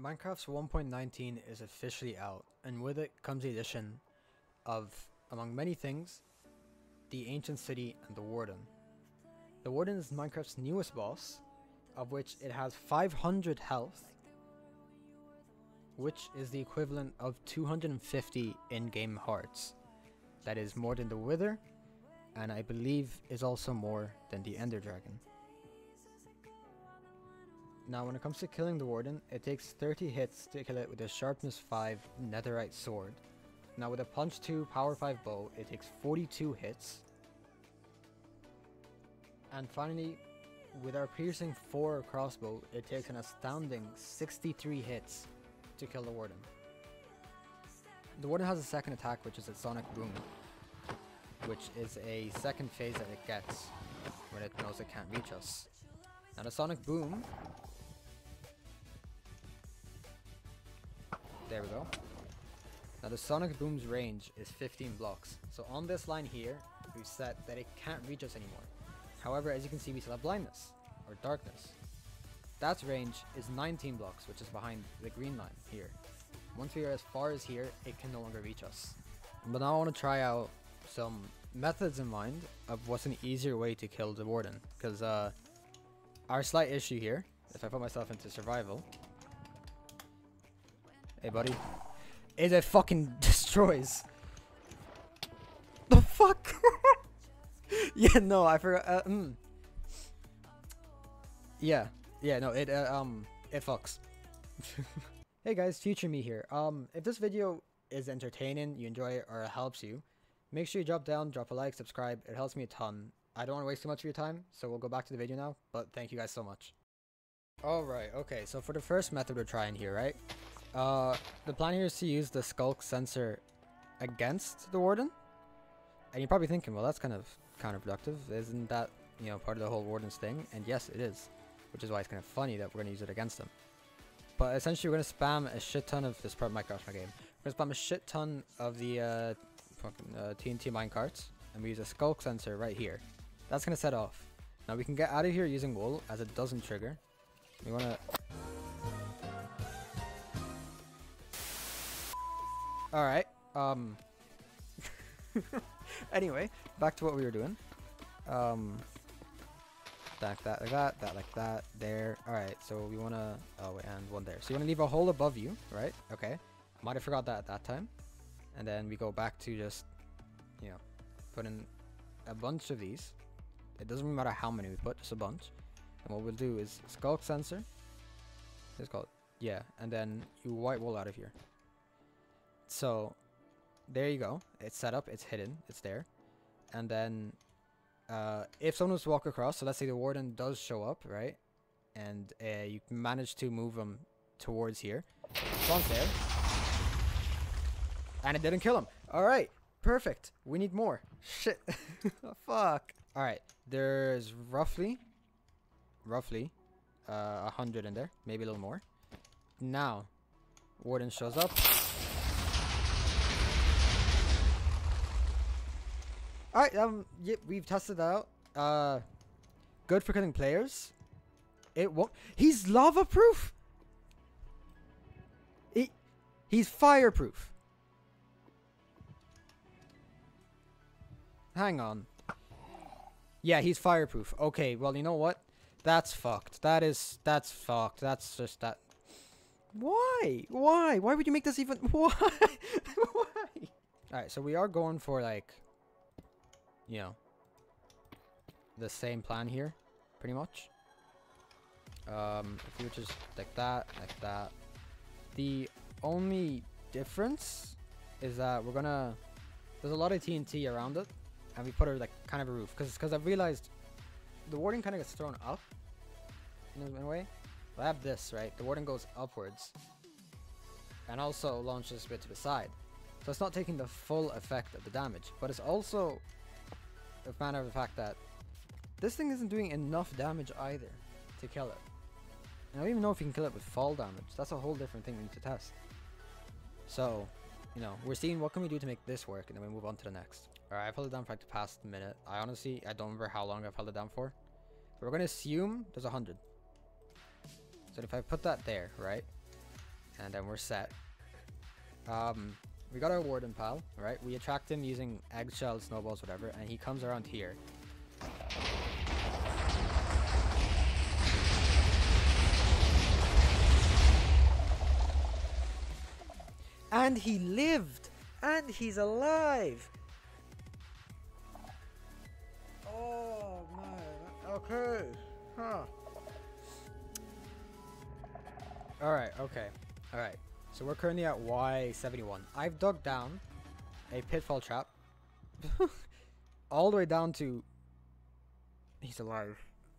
Minecraft's 1.19 is officially out, and with it comes the addition of, among many things, the Ancient City and the Warden. The Warden is Minecraft's newest boss, of which it has 500 health, which is the equivalent of 250 in-game hearts. That is more than the Wither, and I believe is also more than the Ender Dragon. Now when it comes to killing the Warden, it takes 30 hits to kill it with a sharpness 5 netherite sword. Now with a punch 2 power 5 bow, it takes 42 hits. And finally, with our piercing 4 crossbow, it takes an astounding 63 hits to kill the Warden. The Warden has a second attack, which is its Sonic Boom, which is a second phase that it gets when it knows it can't reach us. Now the Sonic Boom, there we go. Now the Sonic Boom's range is 15 blocks. So on this line here, we've set that it can't reach us anymore. However, as you can see, we still have blindness, or darkness. That's range is 19 blocks, which is behind the green line here. Once we are as far as here, it can no longer reach us. But now I want to try out some methods in mind of what's an easier way to kill the Warden. Because our slight issue here, if I put myself into survival, hey buddy, is it fucking destroys. The fuck? Yeah, no, I forgot. Yeah, no, it fucks. Hey guys, future me here. If this video is entertaining, you enjoy it, or it helps you, make sure you drop a like, subscribe. It helps me a ton. I don't want to waste too much of your time, so we'll go back to the video now. But thank you guys so much. All right, okay. So for the first method we're trying here, right? The plan here is to use the skulk sensor against the Warden. And you're probably thinking, well, that's kind of counterproductive. Isn't that, you know, part of the whole Warden's thing? And yes, it is. Which is why it's kind of funny that we're going to use it against them. But essentially, we're going to spam a shit ton of this part. My gosh, my game. We're going to spam a shit ton of the TNT minecarts. And we use a skulk sensor right here. That's going to set off. Now, we can get out of here using wool, as it doesn't trigger. We want to... Alright, anyway, back to what we were doing. That like that, there. Alright, so we wanna, oh wait, and one there. So you wanna leave a hole above you, right? Okay. Might have forgot that at that time. And then we go back to just, you know, put in a bunch of these. It doesn't really matter how many we put, just a bunch. And what we'll do is skulk sensor. It's called, yeah, and then you white wool out of here. So there you go. It's set up, it's hidden, it's there. And then if someone was to walk across, so let's say the Warden does show up, right? And you manage to move him towards here. Spawns there. And it didn't kill him. Alright, perfect. We need more. Shit. Fuck. Alright, there's roughly 100 in there. Maybe a little more. Now, Warden shows up. Alright, yeah, we've tested that out. Good for killing players. It won't. He's lava proof. He's fireproof. Hang on. Yeah, he's fireproof. Okay, well, you know what? That's fucked. That's fucked. That's just that. Why? Why would you make this even? Why? Why? Alright, so we are going for, like, you know, the same plan here, pretty much. If you were just like that, the only difference is that we're gonna, there's a lot of TNT around it, and we put it like kind of a roof, because I've realized the Warden kind of gets thrown up in a way. I have this, right? The Warden goes upwards and also launches a bit to the side, so it's not taking the full effect of the damage, but it's also a matter of the fact that this thing isn't doing enough damage either to kill it. And I don't even know if you can kill it with fall damage. That's a whole different thing we need to test. So, you know, we're seeing what can we do to make this work, and then we move on to the next. Alright, I've held it down for like the past minute. I don't remember how long I've held it down for. But we're going to assume there's 100. So if I put that there, right? and then we're set. We got our Warden pal, right? We attract him using eggshells, snowballs, whatever, and he comes around here. And he lived! And he's alive! Oh man, okay. Huh. Alright, okay. Alright. So we're currently at Y71. I've dug down a pitfall trap. All the way down to... He's alive.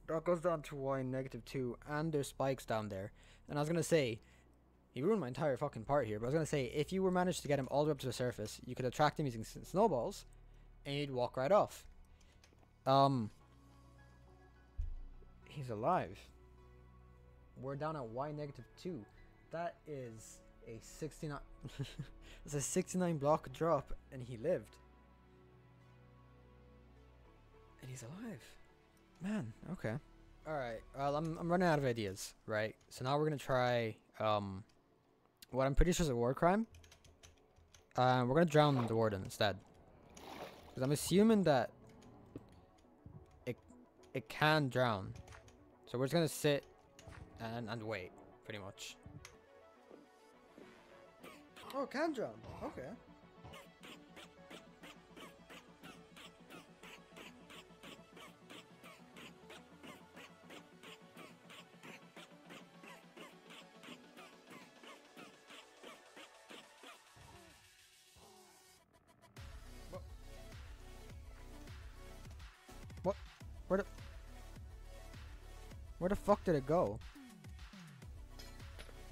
That goes down to Y-2, and there's spikes down there. And I was gonna say, he ruined my entire fucking part here, but I was gonna say, if you were managed to get him all the way up to the surface, you could attract him using snowballs, and he'd walk right off. He's alive. We're down at Y-2. That is a 69. It's a 69 block drop, and he lived. And he's alive. Man, okay. Alright, well, I'm running out of ideas, right? So now we're gonna try, what I'm pretty sure is a war crime. We're gonna drown the Warden instead. Because I'm assuming that it can drown. So we're just gonna sit and wait, pretty much. Oh, it can drown. Okay. What? Where the fuck did it go?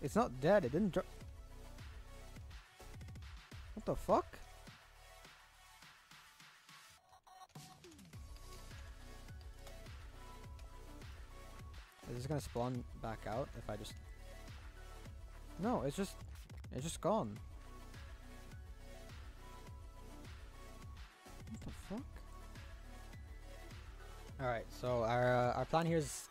It's not dead. It didn't drop. What the fuck? Is this gonna spawn back out if I just... No, it's just gone. What the fuck? Alright, so our plan here is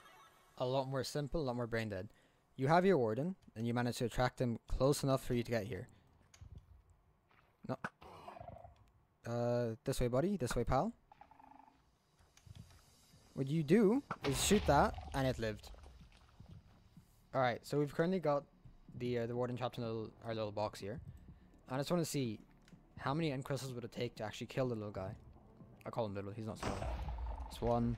a lot more simple, a lot more brain dead. You have your Warden, and you manage to attract him close enough for you to get here. No. This way, buddy. This way, pal. What you do is shoot that, and it lived. Alright, so we've currently got the Warden trapped in our little box here. I just want to see how many end crystals would it take to actually kill the little guy. I call him little, he's not small. It's one.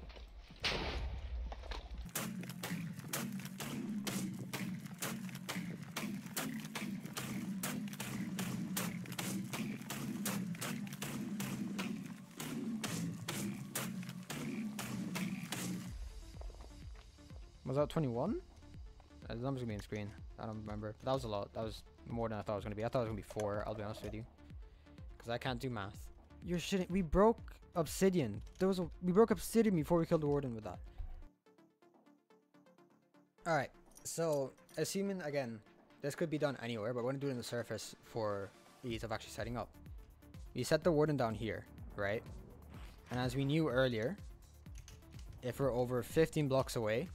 Was that 21? The number's gonna be on screen. I don't remember. But that was a lot. That was more than I thought it was gonna be. I thought it was gonna be 4, I'll be honest with you. Because I can't do math. You're shitting. We broke obsidian. We broke obsidian before we killed the Warden with that. Alright, so assuming again, this could be done anywhere, but we're gonna do it on the surface for ease of actually setting up. We set the Warden down here, right? And as we knew earlier, if we're over 15 blocks away,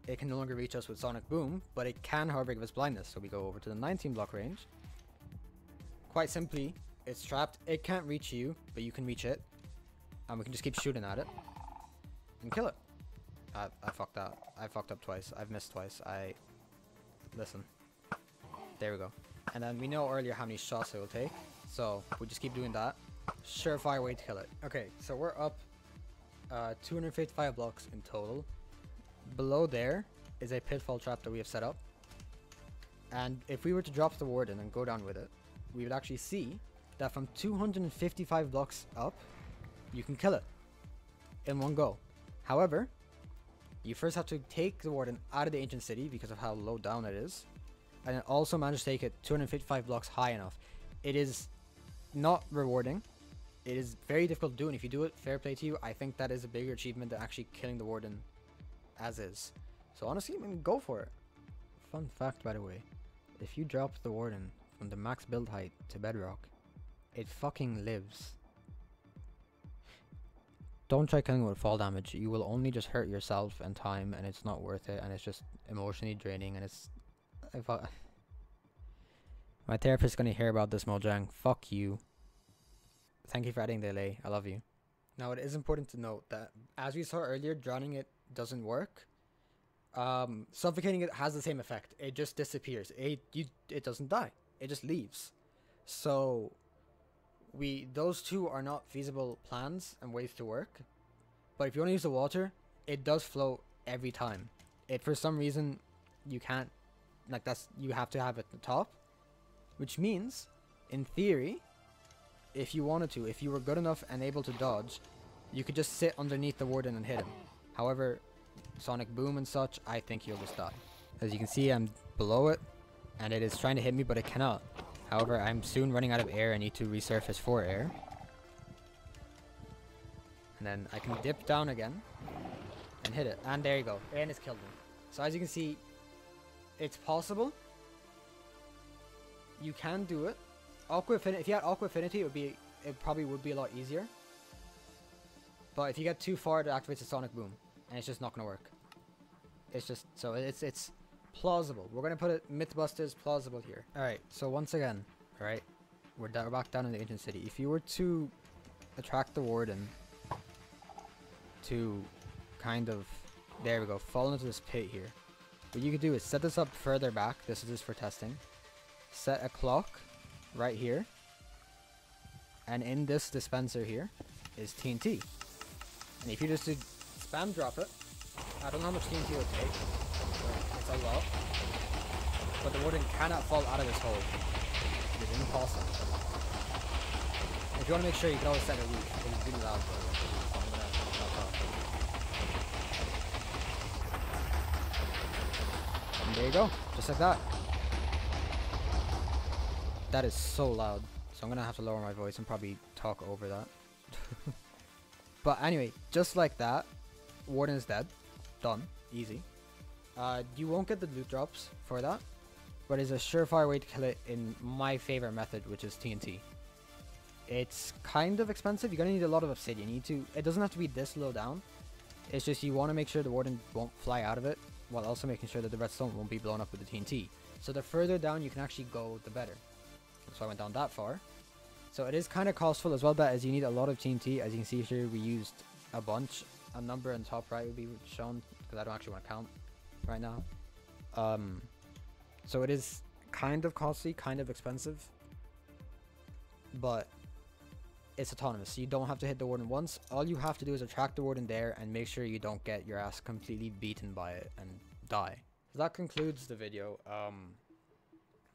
it can no longer reach us with Sonic Boom, but it can, however, give us blindness. So we go over to the 19 block range. Quite simply, it's trapped. It can't reach you, but you can reach it. And we can just keep shooting at it and kill it. I fucked up. I fucked up twice. I've missed twice. Listen. There we go. And then we know earlier how many shots it will take. So we just keep doing that. Surefire way to kill it. Okay, so we're up 255 blocks in total. Below there is a pitfall trap that we have set up. And if we were to drop the Warden and go down with it, we would actually see that from 255 blocks up, you can kill it in one go. However, you first have to take the Warden out of the ancient city because of how low down it is, and then also manage to take it 255 blocks high enough. It is not rewarding. It is very difficult to do, and if you do it, fair play to you. I think that is a bigger achievement than actually killing the Warden as is. So honestly, I mean, go for it. Fun fact, by the way, if you drop the Warden from the max build height to bedrock, it fucking lives. Don't try killing it with fall damage. You will only just hurt yourself and time, and it's not worth it, and it's just emotionally draining, and it's... My therapist's gonna hear about this, Mojang. Fuck you. Thank you for adding the delay. I love you. Now, it is important to note that, as we saw earlier, drowning it doesn't work. Suffocating it has the same effect. It just disappears. It doesn't die. It just leaves. So, those two are not feasible plans and ways to work. But if you want to use the water, it does float every time. For some reason, you can't, like, you have to have it at the top. Which means, in theory, if you wanted to, if you were good enough and able to dodge, you could just sit underneath the Warden and hit him. However, Sonic Boom and such, I think you'll just die. As you can see, I'm below it, and it is trying to hit me, but it cannot. However, I'm soon running out of air. I need to resurface for air. And then I can dip down again and hit it. And there you go. And it's killed me. So as you can see, it's possible. You can do it. If you had Aqua Affinity, it probably would be a lot easier. But if you get too far, it activates a Sonic Boom, and it's just not gonna work. It's just so it's plausible. We're gonna put it Mythbusters plausible here. All right. So once again, all right, we're back down in the ancient city. If you were to attract the Warden to kind of, there we go, fall into this pit here. What you could do is set this up further back. This is just for testing. Set a clock right here, and in this dispenser here is TNT. And if you just spam drop it, I don't know how much TNT it would take, but it's a lot. But the Warden cannot fall out of this hole. It is impossible. If you want to make sure, you can always set a roof. It's really loud, so I'm gonna knock off. And there you go, just like that. That is so loud, so I'm gonna have to lower my voice and probably talk over that. But anyway, just like that, Warden is dead. Done. Easy. You won't get the loot drops for that, but it's a surefire way to kill it in my favorite method, which is TNT. It's kind of expensive. You're gonna need a lot of obsidian. It doesn't have to be this low down. It's just you want to make sure the Warden won't fly out of it, while also making sure that the redstone won't be blown up with the TNT. So the further down you can actually go, the better. So I went down that far. So it is kind of costful as well, that as you need a lot of TNT. As you can see here, we used a bunch. A number on top right will be shown, because I don't actually want to count right now. So it is kind of costly, kind of expensive, but it's autonomous. So you don't have to hit the Warden once. All you have to do is attract the Warden there and make sure you don't get your ass completely beaten by it and die. So that concludes the video.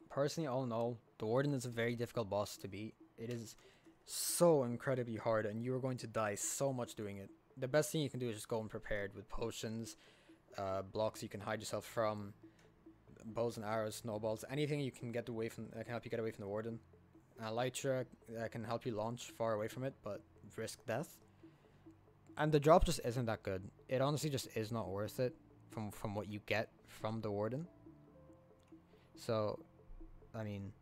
Personally, all in all, the Warden is a very difficult boss to beat. It is so incredibly hard, and you are going to die so much doing it. The best thing you can do is just go unprepared with potions, blocks you can hide yourself from, bows and arrows, snowballs, anything you can get away from that can help you get away from the Warden. Elytra can help you launch far away from it, but risk death. And the drop just isn't that good. It honestly just is not worth it from what you get from the Warden. So, I mean,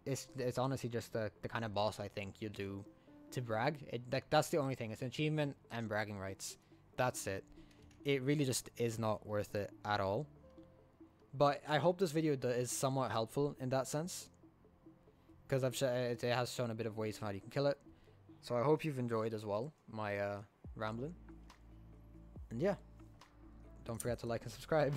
it's honestly just the kind of boss I think you do to brag. That's the only thing. It's an achievement and bragging rights. That's it. It really just is not worth it at all. But I hope this video is somewhat helpful in that sense, because it has shown a bit of ways on how you can kill it. So I hope you've enjoyed as well my rambling. And yeah, don't forget to like and subscribe.